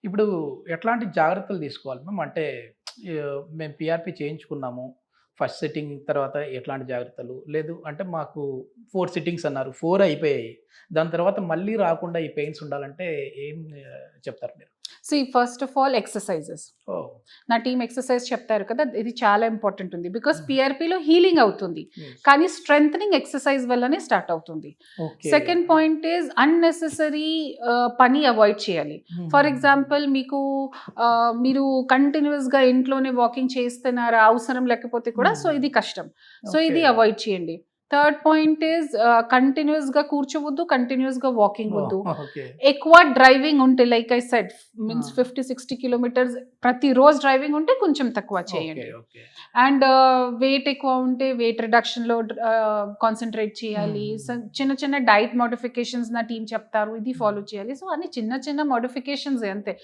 ఇప్పుడు ఎట్లాంటి జాగ్రత్తలు తీసుకోవాలి మ్యామ్? అంటే మేము పీఆర్‌పీ చేయించుకున్నాము. ఫస్ట్ సిట్టింగ్ తర్వాత ఎట్లాంటి జాగ్రత్తలు? లేదు అంటే మాకు 4 సిట్టింగ్స్ అన్నారు. 4 అయిపోయాయి. దాని తర్వాత మళ్ళీ రాకుండా ఈ పెయిన్స్ ఉండాలంటే ఏం చెప్తారు మీరు? First of all exercises. Oh! నా టీమ్ ఎక్సర్సైజ్ చెప్తారు కదా, ఇది చాలా ఇంపార్టెంట్ ఉంది. బికాస్ హ్మ్. పీఆర్పీలో హీలింగ్ అవుతుంది, యెస్. కానీ స్ట్రెంథనింగ్ ఎక్సర్సైజ్ వల్లనే స్టార్ట్ అవుతుంది. Okay. Second point is unnecessary పని అవాయిడ్ చేయాలి. ఫర్ ఎగ్జాంపుల్ మీరు కంటిన్యూస్గా ఇంట్లోనే వాకింగ్ చేస్తున్నారా అవసరం లేకపోతే కూడా, సో ఇది కష్టం. సో ఇది ఓకే. అవాయిడ్ చేయండి. థర్డ్ పాయింట్ ఈజ్ కంటిన్యూస్గా కూర్చోవద్దు, కంటిన్యూస్గా వాకింగ్ వద్దు. ఓకే. ఎక్కువ డ్రైవింగ్ ఉంటే, like I said means 50-60 kilometres ప్రతిరోజు డ్రైవింగ్ ఉంటే కొంచెం తక్కువ చేయండి. ఓకే. అండ్ వెయిట్ ఎక్కువ ఉంటే వెయిట్ రిడక్షన్లో కాన్సన్ట్రేట్ చేయాలి. సో చిన్న చిన్న డైట్ మోడిఫికేషన్స్ నా టీం చెప్తారు, ఇది ఫాలో చేయాలి. సో అన్ని చిన్న చిన్న మోడిఫికేషన్స్ అంతే.